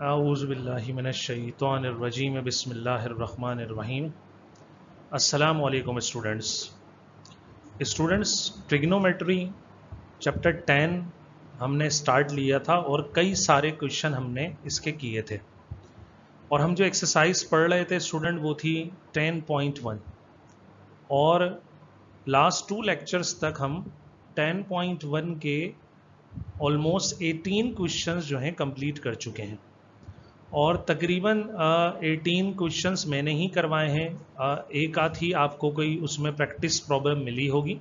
आऊज़ु बिल्लाहि मिनश्शैतानिर्रजीम बिस्मिल्लाहिर्रहमानिर्रहीम। अस्सलामु अलैकुम स्टूडेंट्स। ट्रिग्नोमेट्री चैप्टर 10 हमने स्टार्ट लिया था और कई सारे क्वेश्चन हमने इसके किए थे, और हम जो एक्सरसाइज पढ़ रहे थे स्टूडेंट वो थी 10.1, और लास्ट 2 लेक्चर्स तक हम 10.1 के ऑलमोस्ट 18 क्वेश्चंस जो हैं कंप्लीट कर चुके हैं, और तकरीबन 18 क्वेश्चंस मैंने ही करवाए हैं। एक आध ही आपको कोई उसमें प्रैक्टिस प्रॉब्लम मिली होगी,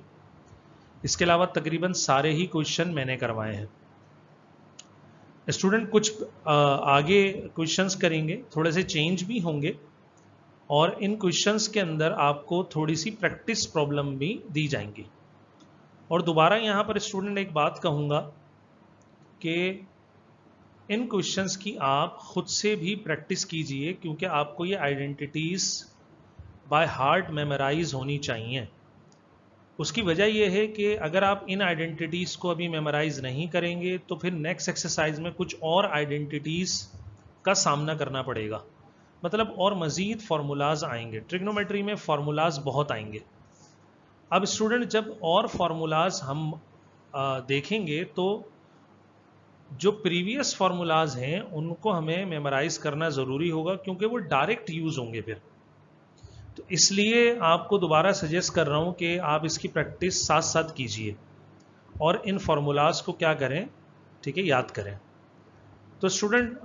इसके अलावा तकरीबन सारे ही क्वेश्चन मैंने करवाए हैं। स्टूडेंट कुछ आगे क्वेश्चंस करेंगे, थोड़े से चेंज भी होंगे, और इन क्वेश्चंस के अंदर आपको थोड़ी सी प्रैक्टिस प्रॉब्लम भी दी जाएंगी। और दोबारा यहाँ पर स्टूडेंट एक बात कहूँगा कि इन क्वेश्चंस की आप खुद से भी प्रैक्टिस कीजिए, क्योंकि आपको ये आइडेंटिटीज बाय हार्ट मेमोराइज होनी चाहिए। उसकी वजह यह है कि अगर आप इन आइडेंटिटीज को अभी मेमोराइज नहीं करेंगे तो फिर नेक्स्ट एक्सरसाइज में कुछ और आइडेंटिटीज का सामना करना पड़ेगा, मतलब और मज़ीद फार्मूलाज आएंगे। ट्रिग्नोमेट्री में फार्मूलाज बहुत आएंगे। अब स्टूडेंट जब और फार्मूलाज हम देखेंगे तो जो प्रीवियस फार्मूलाज हैं उनको हमें मेमोराइज करना ज़रूरी होगा, क्योंकि वो डायरेक्ट यूज़ होंगे फिर। तो इसलिए आपको दोबारा सजेस्ट कर रहा हूं कि आप इसकी प्रैक्टिस साथ साथ कीजिए और इन फार्मूलाज को क्या करें, ठीक है, याद करें। तो स्टूडेंट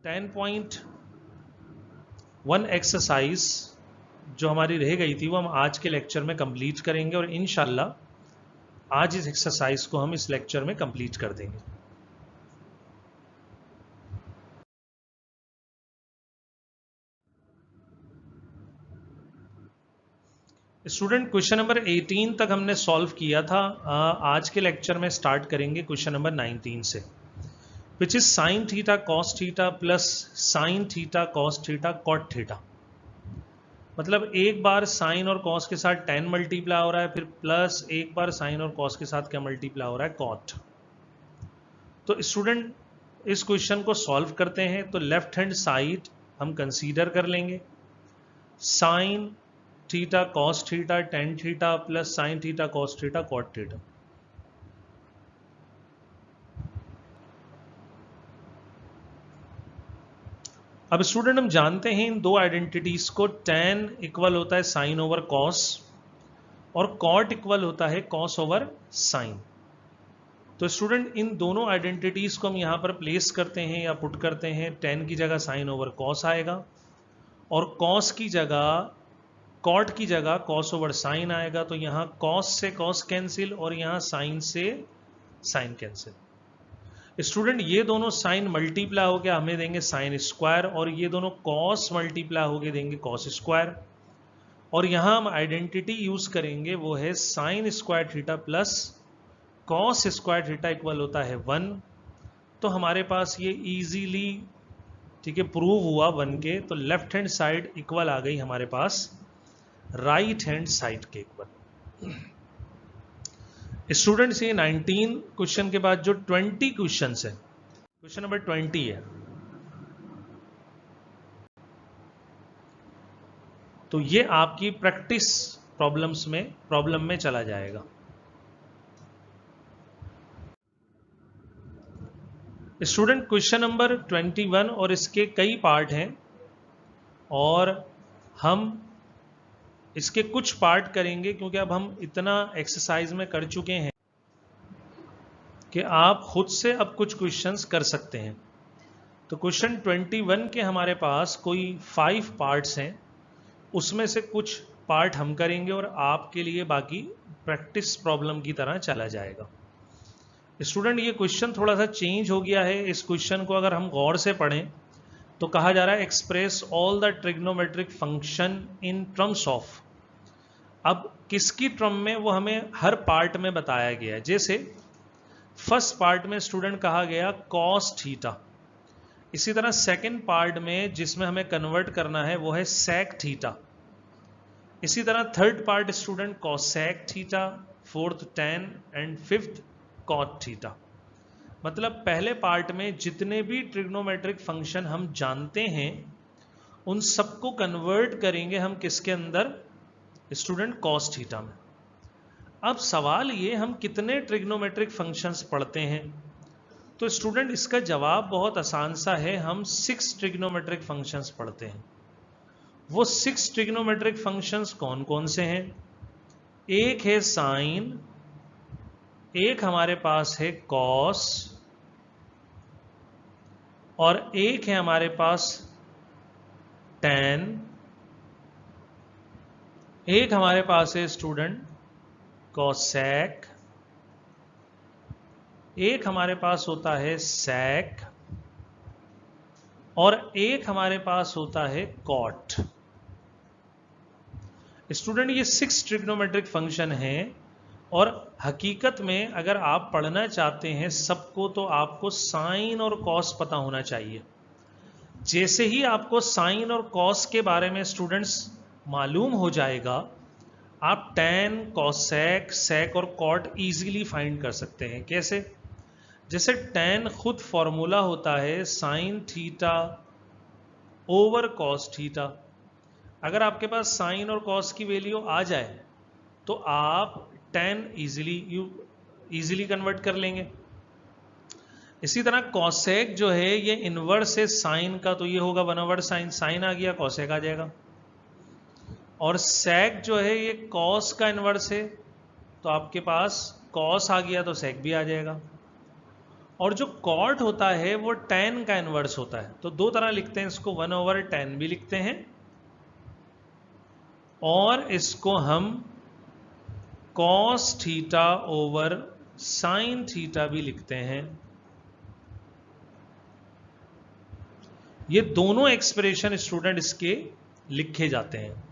10.1 एक्सरसाइज जो हमारी रह गई थी वो हम आज के लेक्चर में कंप्लीट करेंगे, और इंशाल्लाह आज इस एक्सरसाइज को हम इस लेक्चर में कंप्लीट कर देंगे। स्टूडेंट क्वेश्चन नंबर 18 तक हमने सॉल्व किया था। आज के लेक्चर में स्टार्ट करेंगे क्वेश्चन नंबर 19 से, which is sine theta cos theta plus sine theta cos theta cot theta. मतलब एक बार साइन और कॉस के साथ tan मल्टीप्लाई हो रहा है, फिर प्लस एक बार साइन और कॉस के साथ क्या मल्टीप्लाई हो रहा है, कॉट। तो स्टूडेंट इस क्वेश्चन को सॉल्व करते हैं तो लेफ्ट हैंड साइड हम कंसीडर कर लेंगे। Sine theta cos theta tan theta plus sine theta cos theta cot theta. अब स्टूडेंट हम जानते हैं इन दो आइडेंटिटीज को, tan इक्वल होता है साइन ओवर कॉस और कॉट इक्वल होता है कॉस ओवर साइन। तो स्टूडेंट इन दोनों आइडेंटिटीज को हम यहां पर प्लेस करते हैं या पुट करते हैं। tan की जगह साइन ओवर कॉस आएगा, और कॉस की जगह कॉट की जगह कॉस ओवर साइन आएगा। तो यहां कॉस से कॉस कैंसिल और यहां साइन से साइन कैंसिल। स्टूडेंट ये दोनों साइन मल्टीप्लाई होकर हमें देंगे साइन स्क्वायर, और ये दोनों कॉस मल्टीप्लाई होकर देंगे कॉस स्क्वायर। और यहां हम आइडेंटिटी यूज करेंगे, वो है sine square theta plus cos square theta equal होता है 1। तो हमारे पास ये इजीली, ठीक है, प्रूव हुआ 1 के। तो लेफ्ट हैंड साइड इक्वल आ गई हमारे पास राइट हैंड साइड के इक्वल। स्टूडेंट्स ये 19 क्वेश्चन के बाद जो 20 क्वेश्चन है, क्वेश्चन नंबर 20 है, तो ये आपकी प्रैक्टिस प्रॉब्लम में चला जाएगा। स्टूडेंट क्वेश्चन नंबर 21 और इसके कई पार्ट हैं, और हम इसके कुछ पार्ट करेंगे क्योंकि अब हम इतना एक्सरसाइज में कर चुके हैं कि आप खुद से अब कुछ क्वेश्चंस कर सकते हैं। तो क्वेश्चन 21 के हमारे पास कोई 5 पार्ट्स हैं, उसमें से कुछ पार्ट हम करेंगे और आपके लिए बाकी प्रैक्टिस प्रॉब्लम की तरह चला जाएगा। स्टूडेंट ये क्वेश्चन थोड़ा सा चेंज हो गया है। इस क्वेश्चन को अगर हम गौर से पढ़ें तो कहा जा रहा है express all the trigonometric function in terms of. अब किसकी टर्म में, वो हमें हर पार्ट में बताया गया है। जैसे फर्स्ट पार्ट में स्टूडेंट कहा गया कॉस थीटा, इसी तरह सेकंड पार्ट में जिसमें हमें कन्वर्ट करना है वो है सेक थीटा, इसी तरह third part student cosec theta, fourth tan and fifth cot theta. मतलब पहले पार्ट में जितने भी ट्रिग्नोमेट्रिक फंक्शन हम जानते हैं उन सबको कन्वर्ट करेंगे हम किसके अंदर, स्टूडेंट, कॉस थीटा में। अब सवाल ये, हम कितने ट्रिग्नोमेट्रिक फंक्शंस पढ़ते हैं? तो स्टूडेंट इसका जवाब बहुत आसान सा है, हम 6 ट्रिग्नोमेट्रिक फंक्शंस पढ़ते हैं। वो 6 ट्रिग्नोमेट्रिक फंक्शंस कौन कौन से हैं? एक है साइन, एक हमारे पास है कॉस, और एक है हमारे पास टैन, एक हमारे पास है स्टूडेंट कॉसेक, एक हमारे पास होता है सेक, और एक हमारे पास होता है कॉट। स्टूडेंट ये 6 ट्रिग्नोमेट्रिक फंक्शन हैं, और हकीकत में अगर आप पढ़ना चाहते हैं सबको तो आपको साइन और कॉस पता होना चाहिए। जैसे ही आपको साइन और कॉस के बारे में स्टूडेंट्स मालूम हो जाएगा, आप टैन, कॉसेक, सेक और कॉट इजीली फाइंड कर सकते हैं। कैसे? जैसे टैन खुद फॉर्मूला होता है sine theta over cos theta. अगर आपके पास साइन और कॉस की वैल्यू आ जाए तो आप टैन इजीली कन्वर्ट कर लेंगे। इसी तरह कॉसेक जो है ये इनवर्स है साइन का, तो ये होगा 1/sin, साइन आ गया कॉसेक आ जाएगा। और सेक जो है ये कॉस का इनवर्स है, तो आपके पास कॉस आ गया तो सेक भी आ जाएगा। और जो कॉट होता है वो टैन का इनवर्स होता है, तो दो तरह लिखते हैं इसको, 1/tan भी लिखते हैं और इसको हम cos theta over sine theta भी लिखते हैं। ये दोनों एक्सप्रेशन स्टूडेंट इसके लिखे जाते हैं।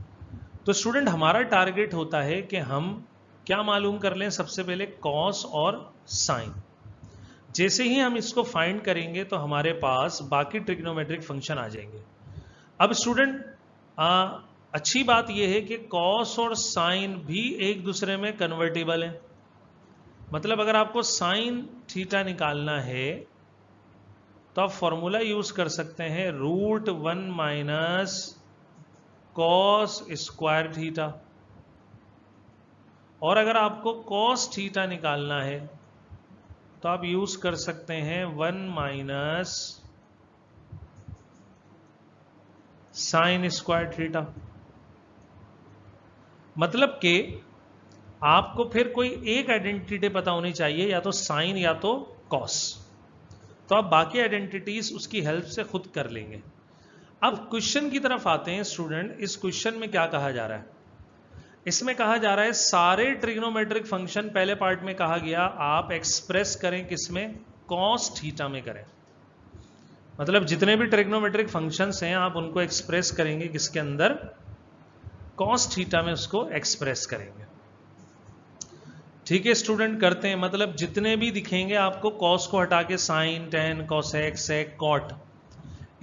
तो स्टूडेंट हमारा टारगेट होता है कि हम क्या मालूम कर लें, सबसे पहले कॉस और साइन। जैसे ही हम इसको फाइंड करेंगे तो हमारे पास बाकी ट्रिग्नोमेट्रिक फंक्शन आ जाएंगे। अब स्टूडेंट अच्छी बात यह है कि कॉस और साइन भी एक दूसरे में कन्वर्टेबल है। मतलब अगर आपको साइन थीटा निकालना है तो आप फॉर्मूला यूज कर सकते हैं √1 - कॉस स्क्वायर थीटा, और अगर आपको कॉस थीटा निकालना है तो आप यूज कर सकते हैं 1 - साइन स्क्वायर थीटा। मतलब कि आपको फिर कोई एक आइडेंटिटी पता होनी चाहिए, या तो साइन या तो कॉस, तो आप बाकी आइडेंटिटीज उसकी हेल्प से खुद कर लेंगे। अब क्वेश्चन की तरफ आते हैं स्टूडेंट। इस क्वेश्चन में क्या कहा जा रहा है? इसमें कहा जा रहा है सारे ट्रिग्नोमेट्रिक फंक्शन, पहले पार्ट में कहा गया आप एक्सप्रेस करें किसमें, कॉस थीटा में करें। मतलब जितने भी ट्रिग्नोमेट्रिक फंक्शंस हैं आप उनको एक्सप्रेस करेंगे किसके अंदर, कॉस थीटा में उसको एक्सप्रेस करेंगे। ठीक है स्टूडेंट, करते हैं। मतलब जितने भी दिखेंगे आपको कॉस को हटा के साइन, टैन, कॉसेक, सेक, कॉट,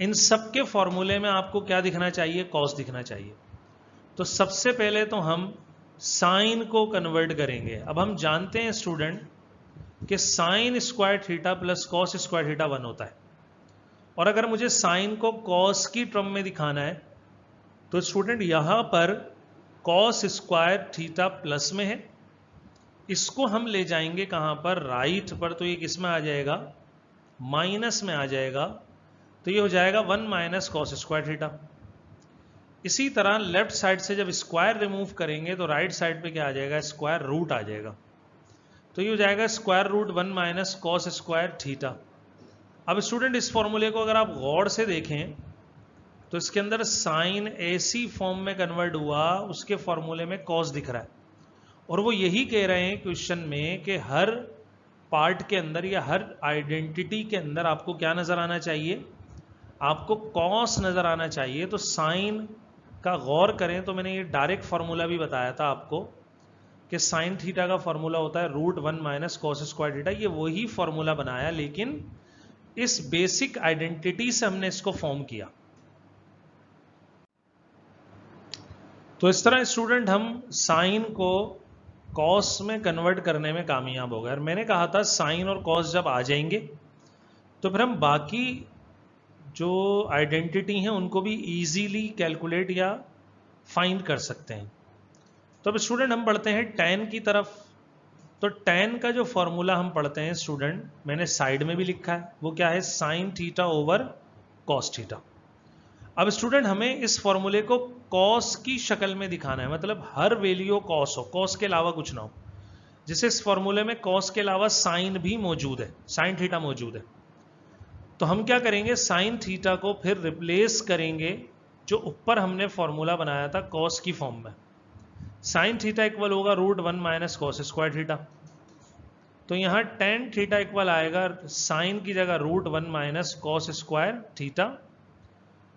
इन सब के फॉर्मूले में आपको क्या दिखना चाहिए, कॉस दिखना चाहिए। तो सबसे पहले तो हम साइन को कन्वर्ट करेंगे। अब हम जानते हैं स्टूडेंट कि sine square theta plus cos square theta 1 होता है, और अगर मुझे साइन को कॉस की टर्म में दिखाना है तो स्टूडेंट यहां पर कॉस स्क्वायर थीटा प्लस में है, इसको हम ले जाएंगे कहां पर, राइट पर, तो ये किस में आ जाएगा, माइनस में आ जाएगा। तो ये हो जाएगा 1 - कॉस स्क्वायर थीटा। इसी तरह लेफ्ट साइड से जब स्क्वायर रिमूव करेंगे तो राइट साइड पे क्या आ जाएगा, स्क्वायर रूट आ जाएगा। तो ये हो जाएगा square root 1 - cos square theta. अब स्टूडेंट इस फॉर्मूले को अगर आप गौर से देखें तो इसके अंदर साइन ऐसी फॉर्म में कन्वर्ट हुआ, उसके फॉर्मूले में कॉस दिख रहा है, और वो यही कह रहे हैं क्वेश्चन में कि हर पार्ट के अंदर या हर आइडेंटिटी के अंदर आपको क्या नजर आना चाहिए, आपको कॉस नजर आना चाहिए। तो साइन का गौर करें तो मैंने ये डायरेक्ट फॉर्मूला भी बताया था आपको कि साइन थीटा का फॉर्मूला होता है √1 - कॉस स्क्वायर थीटा। ये वही फॉर्मूला बनाया, लेकिन इस बेसिक आइडेंटिटी से हमने इसको फॉर्म किया। तो इस तरह स्टूडेंट हम साइन को कॉस में कन्वर्ट करने में कामयाब हो गए। और मैंने कहा था साइन और कॉस जब आ जाएंगे तो फिर हम बाकी जो आइडेंटिटी हैं उनको भी इजीली कैलकुलेट या फाइंड कर सकते हैं। तो अब स्टूडेंट हम पढ़ते हैं tan की तरफ। तो tan का जो फॉर्मूला हम पढ़ते हैं स्टूडेंट, मैंने साइड में भी लिखा है, वो क्या है, sine theta over cos theta. अब स्टूडेंट हमें इस फॉर्मूले को कॉस की शक्ल में दिखाना है, मतलब हर वैल्यू कॉस हो, कॉस के अलावा कुछ ना हो। जैसे इस फॉर्मूले में कॉस के अलावा साइन भी मौजूद है, साइन थीटा मौजूद है। तो हम क्या करेंगे, साइन थीटा को फिर रिप्लेस करेंगे जो ऊपर हमने फॉर्मूला बनाया था कॉस की फॉर्म में। साइन थीटा इक्वल होगा √1 माइनस कॉस स्क्वायर थीटा। तो यहां tan थीटा इक्वल आएगा साइन की जगह √1 माइनस कॉस स्क्वायर थीटा,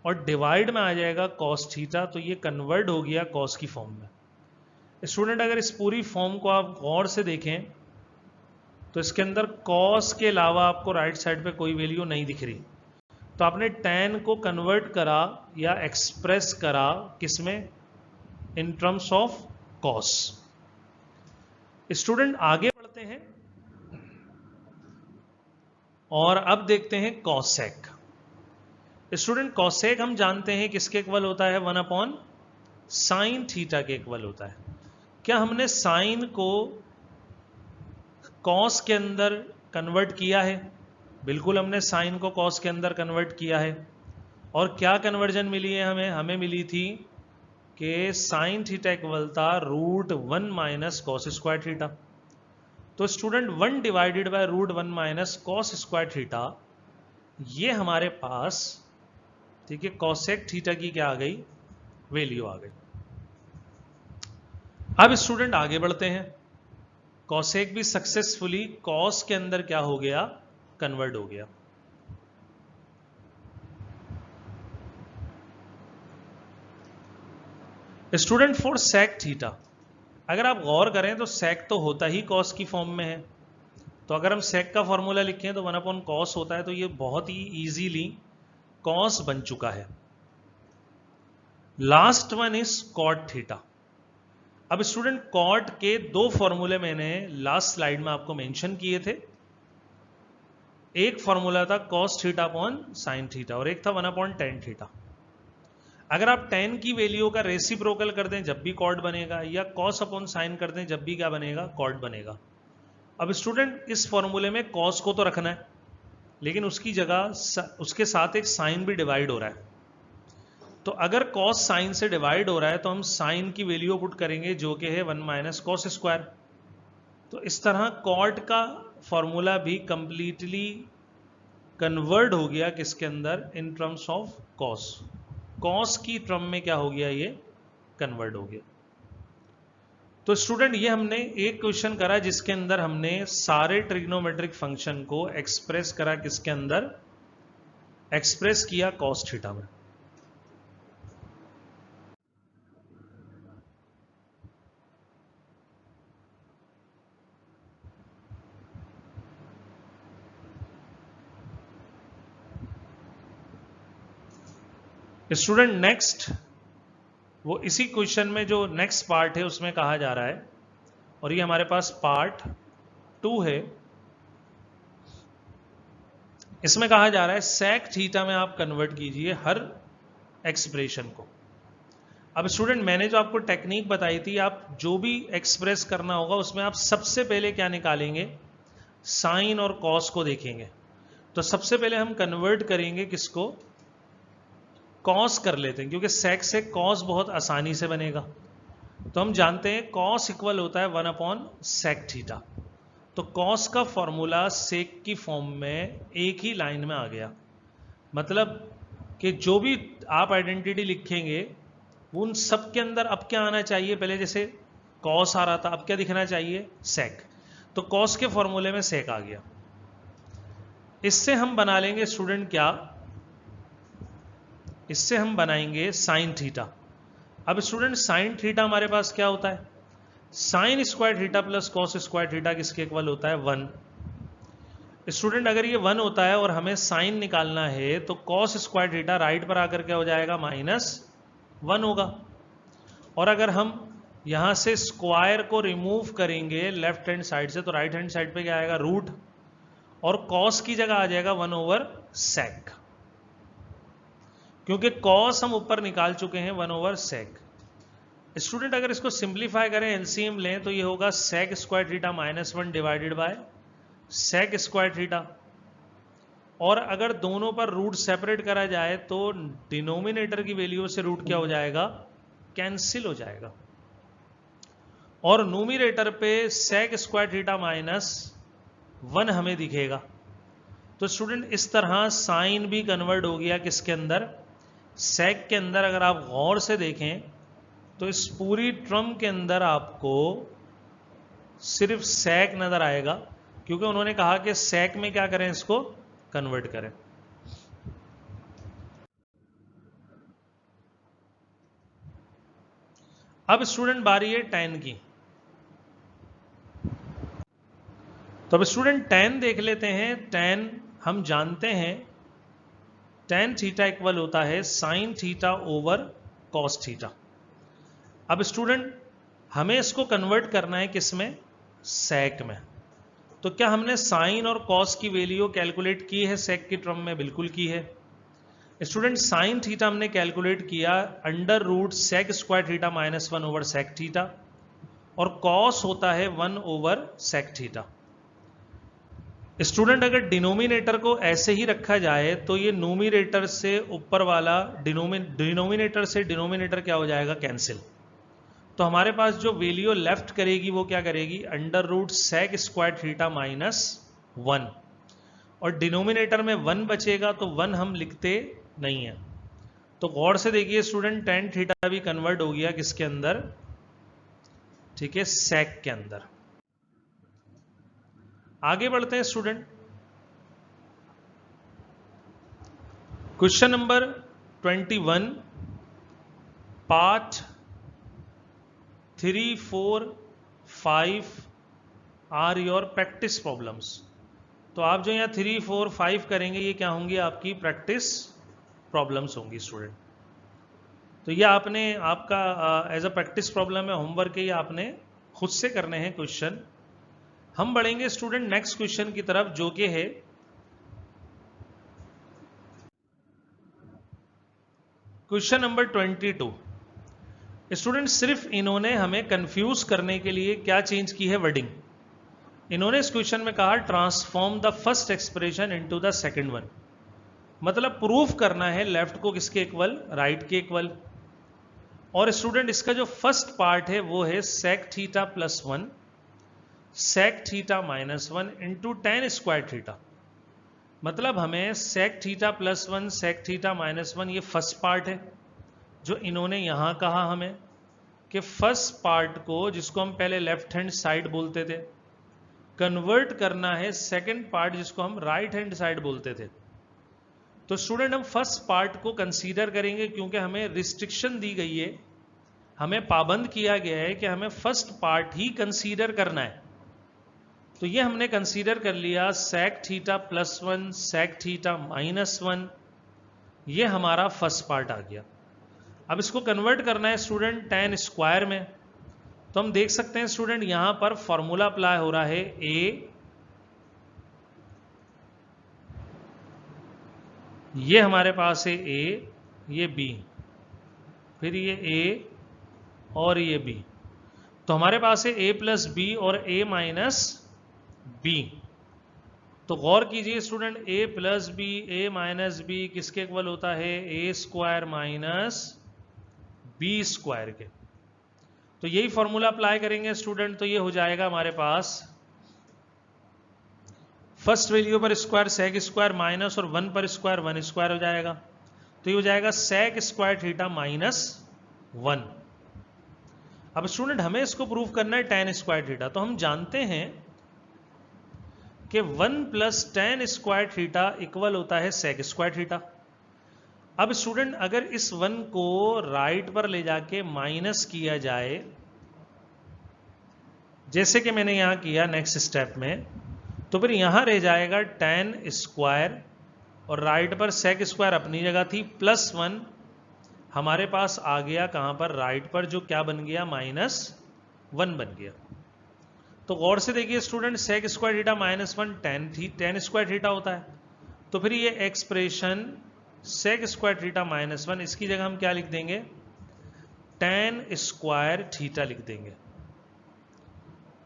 और डिवाइड में आ जाएगा कॉस थीटा। तो ये कन्वर्ट हो गया कॉस की फॉर्म में। स्टूडेंट अगर इस पूरी फॉर्म को आप गौर से देखें तो इसके अंदर कॉस के अलावा आपको राइट साइड पे कोई वैल्यू नहीं दिख रही। तो आपने tan को कन्वर्ट करा या एक्सप्रेस करा किसमें, in terms of cos. Student आगे बढ़ते हैं और अब देखते हैं कॉसेक। स्टूडेंट कॉसेक हम जानते हैं किसके इक्वल होता है, 1/sin थीटा के इक्वल होता है। क्या हमने साइन को कॉस के अंदर कन्वर्ट किया है? बिल्कुल हमने साइन को कॉस के अंदर कन्वर्ट किया है। और क्या कन्वर्जन मिली है हमें? हमें मिली थी कि साइन थीटा इक्वल था √1 माइनस कॉस स्क्वायर थीटा। तो student 1 divided by √1 minus cos square theta, ये हमारे पास, ठीक है, कॉसेक थीटा की क्या आ गई, वैल्यू आ गई। अब स्टूडेंट आगे बढ़ते हैं। कॉसेक भी सक्सेसफुली कॉस के अंदर क्या हो गया, कन्वर्ट हो गया। स्टूडेंट फॉर सेक थीटा, अगर आप गौर करें तो सेक तो होता ही कॉस की फॉर्म में है। तो अगर हम सेक का फॉर्मूला लिखें तो 1/cos होता है। तो ये बहुत ही इजीली कॉस बन चुका है। Last one is cot theta. अब स्टूडेंट कॉट के दो फॉर्मूले मैंने लास्ट स्लाइड में आपको मेंशन किए थे। एक फॉर्मूला था cos theta upon sine theta और एक था 1/tan थीटा। अगर आप tan की वैल्यू का रेसिप्रोकल कर दें जब भी कॉट बनेगा, या cos अपॉन साइन कर दें जब भी क्या बनेगा, कॉट बनेगा। अब स्टूडेंट इस फॉर्मूले में cos को तो रखना है, लेकिन उसकी जगह उसके साथ एक साइन भी डिवाइड हो रहा है। तो अगर cos साइन से डिवाइड हो रहा है तो हम साइन की वैल्यू पुट करेंगे जो कि है 1 माइनस कॉस स्क्वायर। तो इस तरह कॉट का फॉर्मूला भी कंप्लीटली कन्वर्ट हो गया किसके अंदर, in terms of cos. Cos की टर्म में क्या हो गया, ये कन्वर्ट हो गया। तो स्टूडेंट ये हमने एक क्वेश्चन करा जिसके अंदर हमने सारे ट्रिग्नोमेट्रिक फंक्शन को एक्सप्रेस करा, किसके अंदर एक्सप्रेस किया, कॉस थीटा में। स्टूडेंट नेक्स्ट, वो इसी क्वेश्चन में जो नेक्स्ट पार्ट है उसमें कहा जा रहा है, और ये हमारे पास पार्ट 2 है। इसमें कहा जा रहा है सेक थीटा में आप कन्वर्ट कीजिए हर एक्सप्रेशन को। अब स्टूडेंट मैंने जो आपको टेक्निक बताई थी, आप जो भी एक्सप्रेस करना होगा उसमें आप सबसे पहले क्या निकालेंगे, साइन और कॉस को देखेंगे। तो सबसे पहले हम कन्वर्ट करेंगे किसको, कॉस कर लेते हैं, क्योंकि सेक से कॉस बहुत आसानी से बनेगा। तो हम जानते हैं कॉस इक्वल होता है 1/sec थीटा। तो कॉस का फॉर्मूला सेक की फॉर्म में एक ही लाइन में आ गया। मतलब कि जो भी आप आइडेंटिटी लिखेंगे उन सब के अंदर अब क्या आना चाहिए, पहले जैसे कॉस आ रहा था, अब क्या दिखना चाहिए, सेक। तो कॉस के फॉर्मूले में सेक आ गया। इससे हम बना लेंगे स्टूडेंट क्या, इससे हम बनाएंगे साइन थीटा। अब स्टूडेंट साइन थीटा हमारे पास क्या होता है, sine square theta plus cos square theta किसके इक्वल होता है, 1। स्टूडेंट अगर ये 1 होता है और हमें साइन निकालना है तो कॉस स्क्वायर थीटा राइट पर आकर क्या हो जाएगा, -1 होगा। और अगर हम यहां से स्क्वायर को रिमूव करेंगे लेफ्ट हैंड साइड से तो राइट हैंड साइड पे क्या आएगा, रूट। और कॉस की जगह आ जाएगा 1/sec, क्योंकि कॉस हम ऊपर निकाल चुके हैं 1/sec। स्टूडेंट अगर इसको सिंप्लीफाई करें, एलसीएम लें, तो ये होगा sec square theta -1 divided by sec square theta. और अगर दोनों पर रूट सेपरेट करा जाए तो डिनोमिनेटर की वैल्यू से रूट क्या हो जाएगा, कैंसिल हो जाएगा। और न्यूमरेटर पे sec स्क्वायर थीटा -1 हमें दिखेगा। तो स्टूडेंट इस तरह साइन भी कन्वर्ट हो गया किसके अंदर, sec के अंदर। अगर आप गौर से देखें तो इस पूरी टर्म के अंदर आपको सिर्फ sec नजर आएगा, क्योंकि उन्होंने कहा कि sec में क्या करें, इसको कन्वर्ट करें। अब स्टूडेंट बारी है tan की। तो अब स्टूडेंट tan देख लेते हैं। tan हम जानते हैं tan थीटा इक्वल होता है sin theta over cos theta. अब स्टूडेंट हमें इसको कन्वर्ट करना है किसमें, sec में। तो क्या हमने साइन और cos की वैल्यू कैलकुलेट की है sec की टर्म में? बिल्कुल की है। स्टूडेंट साइन थीटा हमने कैलकुलेट किया √sec square theta -1/sec theta, और cos होता है 1/sec थीटा। स्टूडेंट अगर डिनोमिनेटर को ऐसे ही रखा जाए तो ये न्यूमरेटर से ऊपर वाला डिनोमिनेटर से डिनोमिनेटर क्या हो जाएगा, कैंसिल। तो हमारे पास जो वैल्यू लेफ्ट करेगी वो क्या करेगी, √sec स्क्वायर थीटा -1, और डिनोमिनेटर में 1 बचेगा, तो 1 हम लिखते नहीं है। तो गौर से देखिए स्टूडेंट tan थीटा भी कन्वर्ट हो गया किसके अंदर, ठीक है, sec के अंदर। आगे बढ़ते हैं student. Question number 21, part 3, 4, 5 are your practice problems. तो आप जो यहाँ 3, 4, 5 करेंगे, ये क्या होंगी, आपकी प्रैक्टिस प्रॉब्लम्स होंगी स्टूडेंट। तो ये आपने आपका एज अ प्रैक्टिस प्रॉब्लम है, होमवर्क है, ये आपने खुद से करने हैं क्वेश्चन। हम बढ़ेंगे स्टूडेंट नेक्स्ट क्वेश्चन की तरफ, जो कि है क्वेश्चन नंबर 22। स्टूडेंट सिर्फ इन्होंने हमें कंफ्यूज करने के लिए क्या चेंज की है, वर्डिंग। इन्होंने इस क्वेश्चन में कहा transform the first expression into the second one. मतलब प्रूफ करना है लेफ्ट को किसके इक्वल, राइट के इक्वल। और स्टूडेंट इसका जो फर्स्ट पार्ट है वो है sec theta +1 sec theta -1 into tan square theta. मतलब हमें sec थीटा +1 sec थीटा -1, ये फर्स्ट पार्ट है जो इन्होंने यहां कहा हमें कि फर्स्ट पार्ट को, जिसको हम पहले लेफ्ट हैंड साइड बोलते थे, कन्वर्ट करना है सेकंड पार्ट जिसको हम राइट हैंड साइड बोलते थे। तो स्टूडेंट हम फर्स्ट पार्ट को कंसीडर करेंगे, क्योंकि हमें रिस्ट्रिक्शन दी गई है, हमें पाबंद किया गया है कि हमें फर्स्ट पार्ट ही कंसीडर करना है। तो ये हमने कंसीडर कर लिया sec थीटा +1 sec थीटा -1, ये हमारा फर्स्ट पार्ट आ गया। अब इसको कन्वर्ट करना है स्टूडेंट tan स्क्वायर में। तो हम देख सकते हैं स्टूडेंट यहां पर फॉर्मूला अप्लाई हो रहा है, a, ये हमारे पास है a, ये b, फिर ये a और ये b। तो हमारे पास है a + b और a - b। तो गौर कीजिए student, a + b a - b किसके इक्वल होता है, a स्क्वायर b स्क्वायर के। तो यही फॉर्मूला अप्लाई करेंगे स्टूडेंट। तो ये हो जाएगा हमारे पास फर्स्ट वैल्यू पर स्क्वायर sec स्क्वायर माइनस, और 1 पर स्क्वायर 1 स्क्वायर हो जाएगा। तो ये हो जाएगा sec स्क्वायर थीटा -1। अब स्टूडेंट हमें इसको प्रूव करना है tan स्क्वायर थीटा। तो हम जानते हैं कि 1 + tan स्क्वायर थीटा इक्वल होता है sec स्क्वायर थीटा। अब स्टूडेंट अगर इस 1 को राइट पर ले जाके माइनस किया जाए, जैसे कि मैंने यहां किया नेक्स्ट स्टेप में, तो फिर यहां रह जाएगा tan स्क्वायर, और राइट पर sec स्क्वायर अपनी जगह थी, +1 हमारे पास आ गया कहां पर, राइट पर, जो क्या बन गया, -1 बन गया। तो गौर से देखिए student, sec square theta -1 tan square theta होता है। तो फिर ये एक्सप्रेशन सेक स्क्वायर थीटा -1, इसकी जगह हम क्या लिख देंगे, टेन स्क्वायर थीटा लिख देंगे।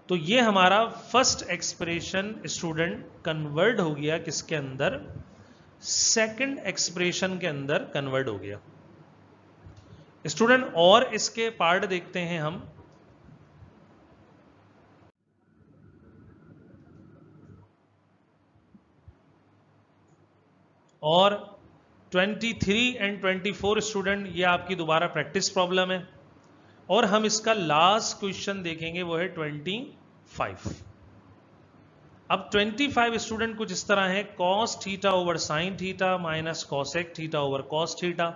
तो ये हमारा फर्स्ट एक्सप्रेशन स्टूडेंट कन्वर्ट हो गया किसके अंदर, सेकंड एक्सप्रेशन के अंदर कन्वर्ट हो गया स्टूडेंट। और इसके पार्ट देखते हैं हम। और 23 एंड 24 स्टूडेंट, ये आपकी दोबारा प्रैक्टिस प्रॉब्लम है। और हम इसका लास्ट क्वेश्चन देखेंगे, वो है 25। अब 25 स्टूडेंट कुछ इस तरह है, cos theta over sine theta minus cosec theta over cos theta.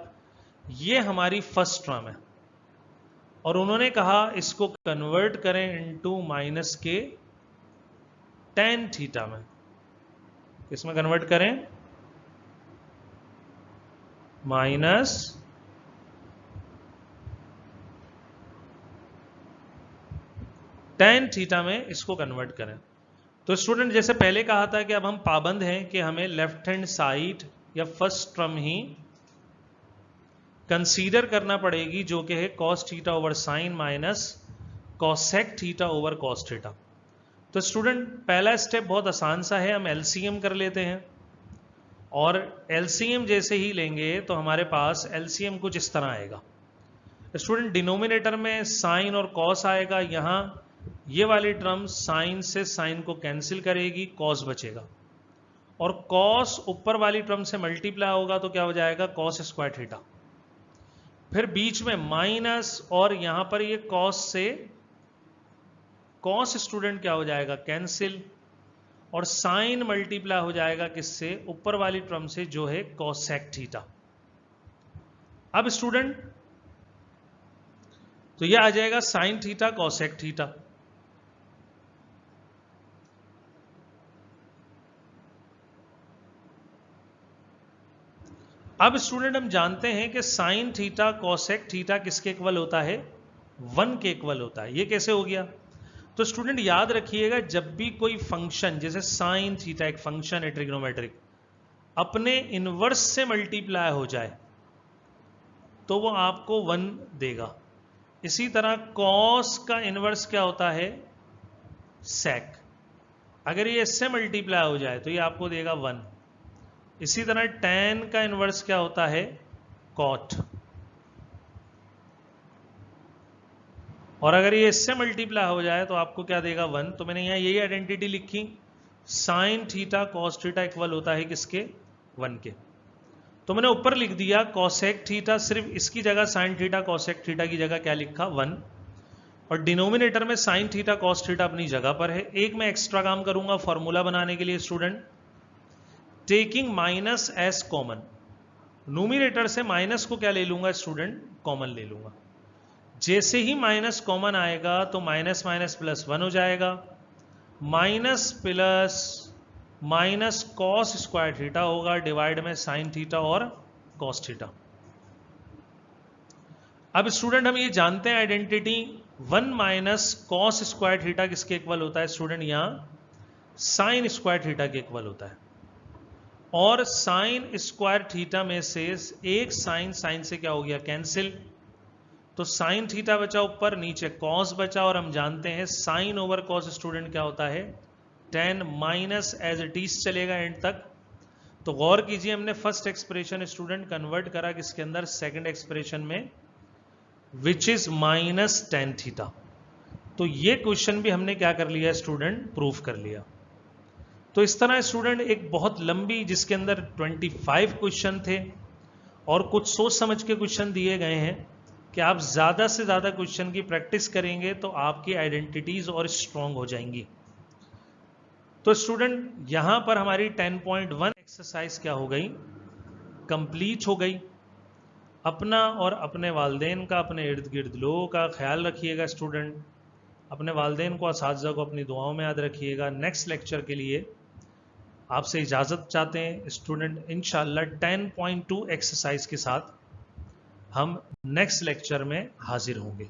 ये हमारी फर्स्ट टर्म है और उन्होंने कहा इसको कन्वर्ट करें इनटू माइनस के टेन थीटा में। किसमें कन्वर्ट करें, माइनस टेन थीटा में इसको कन्वर्ट करें। तो स्टूडेंट जैसे पहले कहा था कि अब हम पाबंद हैं कि हमें लेफ्ट हैंड साइड या फर्स्ट टर्म ही कंसीडर करना पड़ेगी, जो कि है cos theta over sine minus cosec theta over cos theta. तो स्टूडेंट पहला स्टेप बहुत आसान सा है, हम एलसीएम कर लेते हैं। और एलसीएम जैसे ही लेंगे तो हमारे पास एलसीएम कुछ इस तरह आएगा स्टूडेंट, डिनोमिनेटर में साइन और कॉस आएगा, यहां ये वाली टर्म साइन से साइन को कैंसिल करेगी, कॉस बचेगा। और कॉस ऊपर वाली टर्म से मल्टीप्लाई होगा तो क्या हो जाएगा, कॉस स्क्वायर थीटा। फिर बीच में माइनस, और यहां पर ये कॉस से कॉस स्टूडेंट क्या हो जाएगा, कैंसिल। और साइन मल्टीप्लाई हो जाएगा किससे, ऊपर वाली टर्म से जो है कॉसेक थीटा। अब स्टूडेंट तो यह आ जाएगा साइन थीटा कॉसेक थीटा। अब स्टूडेंट हम जानते हैं कि साइन थीटा कॉसेक थीटा किसके इक्वल होता है, 1 के इक्वल होता है। ये कैसे हो गया, तो स्टूडेंट याद रखिएगा, जब भी कोई फंक्शन जैसे साइन थीटा एक फंक्शन है ट्रिग्नोमेट्रिक, अपने इनवर्स से मल्टीप्लाई हो जाए तो वो आपको 1 देगा। इसी तरह कॉस का इनवर्स क्या होता है, सेक, अगर ये इससे मल्टीप्लाई हो जाए तो ये आपको देगा 1। इसी तरह tan का इनवर्स क्या होता है, कॉट, और अगर ये इससे मल्टीप्लाई हो जाए तो आपको क्या देगा 1। तो मैंने यहां यही आइडेंटिटी लिखी, sign theta cos theta equal होता है किसके, 1 के। तो मैंने ऊपर लिख दिया कॉसेक थीटा, सिर्फ इसकी जगह साइन थीटा कॉसेक थीटा की जगह क्या लिखा, 1। और डिनोमिनेटर में साइन थीटा कॉस थीटा अपनी जगह पर है। एक मैं एक्स्ट्रा काम करूंगा फॉर्मूला बनाने के लिए student, taking minus as common. Numerator से माइनस को क्या ले लूंगा स्टूडेंट, कॉमन ले लूंगा। जैसे ही माइनस कॉमन आएगा तो माइनस माइनस प्लस 1 हो जाएगा, minus plus minus cos square theta होगा, डिवाइड में साइन थीटा और कॉस थीटा। अब स्टूडेंट हम ये जानते हैं identity, 1 minus cos square theta किसके इक्वल होता है स्टूडेंट, यहां साइन स्क्वायर थीटा के इक्वल होता है। और साइन स्क्वायर थीटा में से एक साइन साइन से क्या हो गया, कैंसिल। तो साइन थीटा बचा ऊपर, नीचे कॉस बचा, और हम जानते हैं साइन ओवर कॉस स्टूडेंट क्या होता है, tan minus as it is चलेगा एंड तक। तो गौर कीजिए, हमने फर्स्ट एक्सप्रेशन स्टूडेंट कन्वर्ट करा किसके अंदर, सेकंड एक्सप्रेशन में, which is minus tan theta. तो ये क्वेश्चन भी हमने क्या कर लिया स्टूडेंट, प्रूफ कर लिया। तो इस तरह स्टूडेंट एक बहुत लंबी, जिसके अंदर 25 क्वेश्चन थे और कुछ सोच समझ के क्वेश्चन दिए गए हैं कि आप ज़्यादा से ज़्यादा क्वेश्चन की प्रैक्टिस करेंगे तो आपकी आइडेंटिटीज और स्ट्रांग हो जाएंगी। तो स्टूडेंट यहां पर हमारी 10.1 एक्सरसाइज क्या हो गई, कंप्लीट हो गई। अपना और अपने वालदेन का, अपने इर्द गिर्द लोगों का ख्याल रखिएगा स्टूडेंट। अपने वालदेन को, असातिज़ा को अपनी दुआओं में याद रखिएगा। नेक्स्ट लेक्चर के लिए आपसे इजाज़त चाहते हैं स्टूडेंट। इंशाअल्लाह 10.2 एक्सरसाइज के साथ हम नेक्स्ट लेक्चर में हाजिर होंगे।